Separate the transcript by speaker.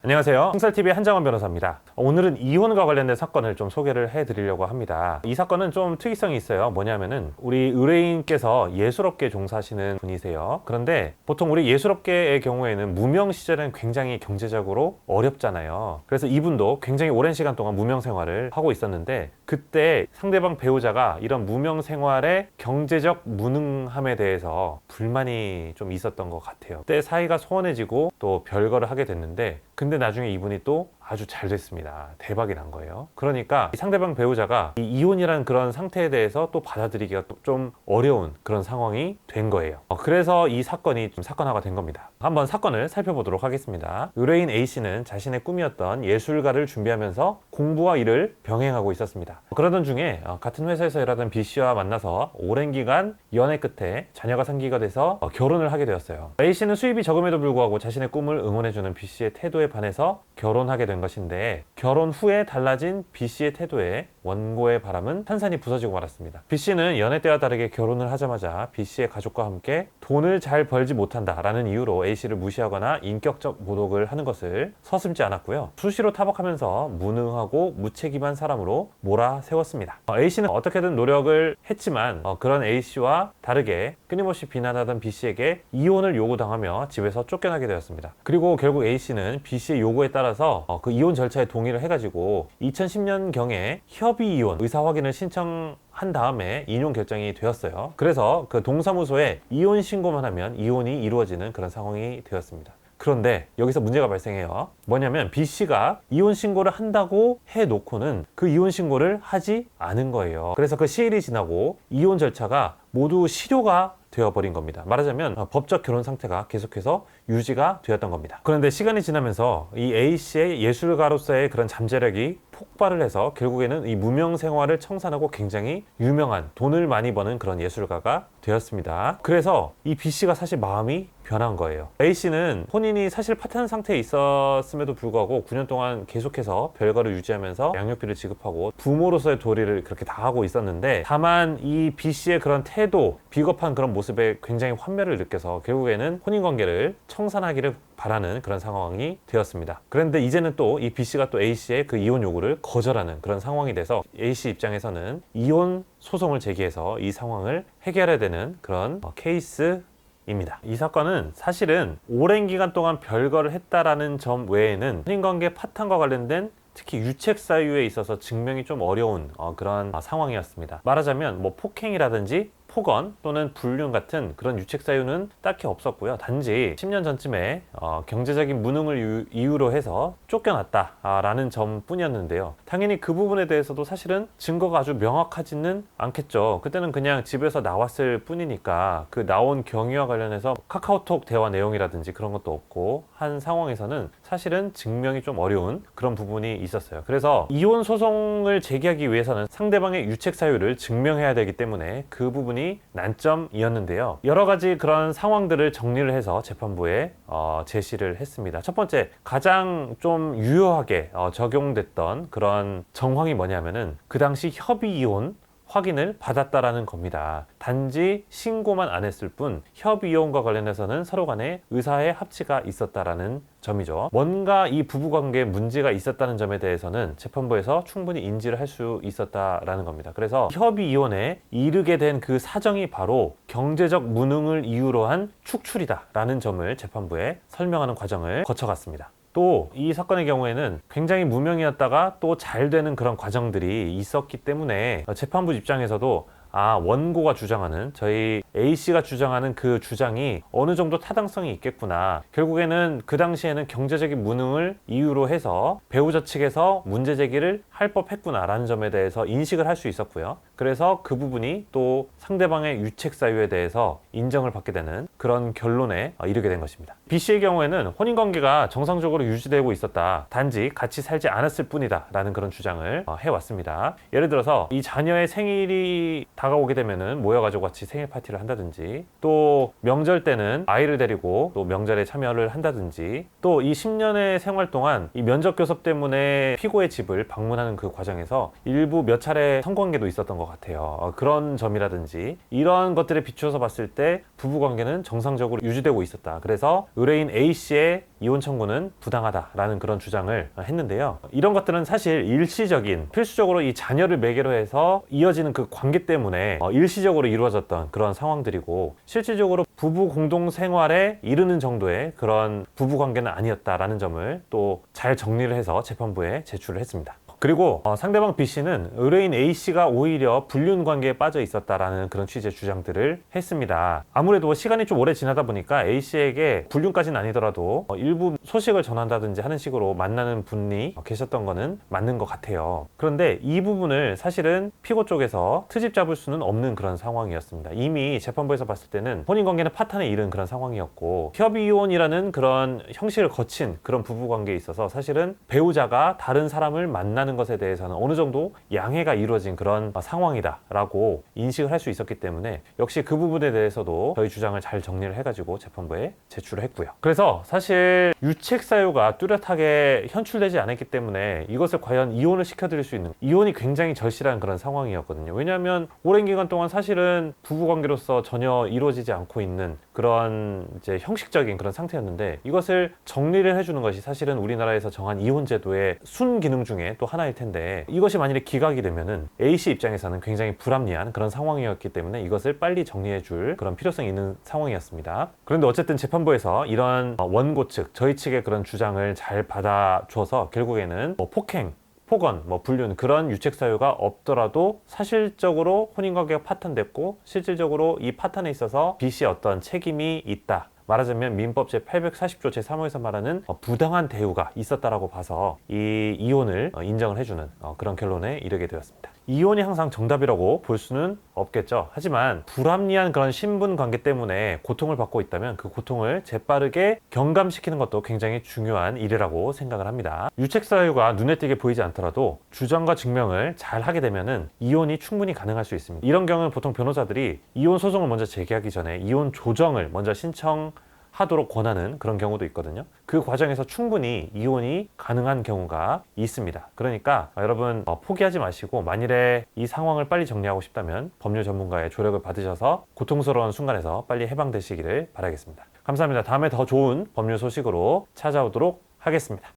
Speaker 1: 안녕하세요. 홍살TV의 한정원 변호사입니다. 오늘은 이혼과 관련된 사건을 좀 소개를 해드리려고 합니다. 이 사건은 좀 특이성이 있어요. 뭐냐면은 우리 의뢰인께서 예술업계에 종사하시는 분이세요. 그런데 보통 우리 예술업계의 경우에는 무명 시절엔 굉장히 경제적으로 어렵잖아요. 그래서 이분도 굉장히 오랜 시간 동안 무명 생활을 하고 있었는데, 그때 상대방 배우자가 이런 무명 생활의 경제적 무능함에 대해서 불만이 좀 있었던 것 같아요. 그때 사이가 소원해지고 또 별거를 하게 됐는데, 근데 나중에 이분이 또 아주 잘 됐습니다. 대박이 난 거예요. 그러니까 상대방 배우자가 이 이혼이라는 그런 상태에 대해서 또 받아들이기가 좀 어려운 그런 상황이 된 거예요. 그래서 이 사건이 좀 사건화가 된 겁니다. 한번 사건을 살펴보도록 하겠습니다. 의뢰인 A씨는 자신의 꿈이었던 예술가를 준비하면서 공부와 일을 병행하고 있었습니다. 그러던 중에 같은 회사에서 일하던 B씨와 만나서 오랜 기간 연애 끝에 자녀가 생기게 돼서 결혼을 하게 되었어요. A씨는 수입이 적음에도 불구하고 자신의 꿈을 응원해주는 B씨의 태도에 반해서 결혼하게 된 것인데, 결혼 후에 달라진 B씨의 태도에 원고의 바람은 탄산이 부서지고 말았습니다. B씨는 연애 때와 다르게 결혼을 하자마자 B씨의 가족과 함께 돈을 잘 벌지 못한다라는 이유로 A씨를 무시하거나 인격적 모독을 하는 것을 서슴지 않았고요. 수시로 타박하면서 무능하고 무책임한 사람으로 몰아세웠습니다. A씨는 어떻게든 노력을 했지만 그런 A씨와 다르게 끊임없이 비난하던 B씨에게 이혼을 요구당하며 집에서 쫓겨나게 되었습니다. 그리고 결국 A씨는 B씨의 요구에 따라서 그 이혼 절차에 동의를 해가지고 2010년경에 협의 이혼 의사 확인을 신청한 다음에 인용 결정이 되었어요. 그래서 그 동사무소에 이혼 신고만 하면 이혼이 이루어지는 그런 상황이 되었습니다. 그런데 여기서 문제가 발생해요. 뭐냐면 B씨가 이혼 신고를 한다고 해놓고는 그 이혼 신고를 하지 않은 거예요. 그래서 그 시일이 지나고 이혼 절차가 모두 실효가 되어버린 겁니다. 말하자면 법적 결혼 상태가 계속해서 유지가 되었던 겁니다. 그런데 시간이 지나면서 이 A씨의 예술가로서의 그런 잠재력이 폭발을 해서 결국에는 이 무명 생활을 청산하고 굉장히 유명한, 돈을 많이 버는 그런 예술가가 되었습니다. 그래서 이 B씨가 사실 마음이 변한 거예요. A씨는 본인이 사실 파탄 상태에 있었음에도 불구하고 9년 동안 계속해서 별거를 유지하면서 양육비를 지급하고 부모로서의 도리를 그렇게 다 하고 있었는데, 다만 이 B씨의 그런 태도, 비겁한 그런 모습에 굉장히 환멸을 느껴서 결국에는 혼인관계를 청산하기를 바라는 그런 상황이 되었습니다. 그런데 이제는 또 이 B씨가 또 A씨의 그 이혼 요구를 거절하는 그런 상황이 돼서 A씨 입장에서는 이혼 소송을 제기해서 이 상황을 해결해야 되는 그런 케이스입니다. 이 사건은 사실은 오랜 기간 동안 별거를 했다라는 점 외에는 혼인관계 파탄과 관련된 특히 유책 사유에 있어서 증명이 좀 어려운 그런 상황이었습니다. 말하자면 뭐 폭행이라든지 폭언 또는 불륜 같은 그런 유책 사유는 딱히 없었고요. 단지 10년 전쯤에 경제적인 무능을 이유로 해서 쫓겨났다라는 점뿐이었는데요. 당연히 그 부분에 대해서도 사실은 증거가 아주 명확하지는 않겠죠. 그때는 그냥 집에서 나왔을 뿐이니까 그 나온 경위와 관련해서 카카오톡 대화 내용이라든지 그런 것도 없고 한 상황에서는 사실은 증명이 좀 어려운 그런 부분이 있었어요. 그래서 이혼 소송을 제기하기 위해서는 상대방의 유책 사유를 증명해야 되기 때문에 그 부분이 난점이었는데요. 여러 가지 그런 상황들을 정리를 해서 재판부에 제시를 했습니다. 첫 번째, 가장 좀 유효하게 적용됐던 그런 정황이 뭐냐면은 그 당시 협의 이혼 확인을 받았다라는 겁니다. 단지 신고만 안 했을 뿐 협의 이혼과 관련해서는 서로 간에 의사의 합치가 있었다라는 점이죠. 뭔가 이 부부관계에 문제가 있었다는 점에 대해서는 재판부에서 충분히 인지를 할 수 있었다라는 겁니다. 그래서 협의 이혼에 이르게 된 그 사정이 바로 경제적 무능을 이유로 한 축출이다라는 점을 재판부에 설명하는 과정을 거쳐갔습니다. 또 이 사건의 경우에는 굉장히 무명이었다가 또 잘 되는 그런 과정들이 있었기 때문에 재판부 입장에서도 원고가 주장하는, 저희 A씨가 주장하는 그 주장이 어느 정도 타당성이 있겠구나. 결국에는 그 당시에는 경제적인 무능을 이유로 해서 배우자 측에서 문제 제기를 할 법했구나 라는 점에 대해서 인식을 할 수 있었고요. 그래서 그 부분이 또 상대방의 유책 사유에 대해서 인정을 받게 되는 그런 결론에 이르게 된 것입니다. B씨의 경우에는 혼인관계가 정상적으로 유지되고 있었다. 단지 같이 살지 않았을 뿐이다 라는 그런 주장을 해왔습니다. 예를 들어서 이 자녀의 생일이 다가오게 되면은 모여가지고 같이 생일 파티를 한다든지, 또 명절 때는 아이를 데리고 또 명절에 참여를 한다든지, 또 이 10년의 생활 동안 이 면접 교섭 때문에 피고의 집을 방문하는 이혼하는 그 과정에서 일부 몇 차례 성관계도 있었던 것 같아요. 그런 점이라든지 이런 것들에 비추어서 봤을 때 부부관계는 정상적으로 유지되고 있었다. 그래서 의뢰인 A씨의 이혼 청구는 부당하다라는 그런 주장을 했는데요. 이런 것들은 사실 일시적인, 필수적으로 이 자녀를 매개로 해서 이어지는 그 관계 때문에 일시적으로 이루어졌던 그런 상황들이고, 실질적으로 부부 공동 생활에 이르는 정도의 그런 부부 관계는 아니었다라는 점을 또 잘 정리를 해서 재판부에 제출을 했습니다. 그리고 상대방 B씨는 의뢰인 A씨가 오히려 불륜 관계에 빠져 있었다라는 그런 취지의 주장들을 했습니다. 아무래도 시간이 좀 오래 지나다 보니까 A씨에게 불륜까지는 아니더라도 일부 소식을 전한다든지 하는 식으로 만나는 분이 계셨던 거는 맞는 것 같아요. 그런데 이 부분을 사실은 피고 쪽에서 트집 잡을 수는 없는 그런 상황이었습니다. 이미 재판부에서 봤을 때는 혼인관계는 파탄에 이른 그런 상황이었고, 협의혼이라는 그런 형식을 거친 그런 부부관계에 있어서 사실은 배우자가 다른 사람을 만나는 것에 대해서는 어느 정도 양해가 이루어진 그런 상황이다라고 인식을 할 수 있었기 때문에 역시 그 부분에 대해서도 저희 주장을 잘 정리를 해가지고 재판부에 제출을 했고요. 그래서 사실 유책 사유가 뚜렷하게 현출되지 않았기 때문에 이것을 과연 이혼을 시켜드릴 수 있는, 이혼이 굉장히 절실한 그런 상황이었거든요. 왜냐하면 오랜 기간 동안 사실은 부부관계로서 전혀 이루어지지 않고 있는 그런 이제 형식적인 그런 상태였는데, 이것을 정리를 해주는 것이 사실은 우리나라에서 정한 이혼제도의 순기능 중에 또 하나일 텐데, 이것이 만일에 기각이 되면은 A씨 입장에서는 굉장히 불합리한 그런 상황이었기 때문에 이것을 빨리 정리해줄 그런 필요성이 있는 상황이었습니다. 그런데 어쨌든 재판부에서 이런 원고 측, 저희 측의 그런 주장을 잘 받아줘서 결국에는 폭행, 폭언, 불륜 그런 유책 사유가 없더라도 사실적으로 혼인관계가 파탄됐고 실질적으로 이 파탄에 있어서 B씨의 어떤 책임이 있다, 말하자면 민법 제840조 제3호에서 말하는 부당한 대우가 있었다라고 봐서 이 이혼을 인정을 해주는 그런 결론에 이르게 되었습니다. 이혼이 항상 정답이라고 볼 수는 없겠죠. 하지만 불합리한 그런 신분 관계 때문에 고통을 받고 있다면 그 고통을 재빠르게 경감시키는 것도 굉장히 중요한 일이라고 생각을 합니다. 유책 사유가 눈에 띄게 보이지 않더라도 주장과 증명을 잘 하게 되면은 이혼이 충분히 가능할 수 있습니다. 이런 경우는 보통 변호사들이 이혼 소송을 먼저 제기하기 전에 이혼 조정을 먼저 신청하도록 권하는 그런 경우도 있거든요. 그 과정에서 충분히 이혼이 가능한 경우가 있습니다. 그러니까 여러분 포기하지 마시고, 만일에 이 상황을 빨리 정리하고 싶다면 법률 전문가의 조력을 받으셔서 고통스러운 순간에서 빨리 해방되시기를 바라겠습니다. 감사합니다. 다음에 더 좋은 법률 소식으로 찾아오도록 하겠습니다.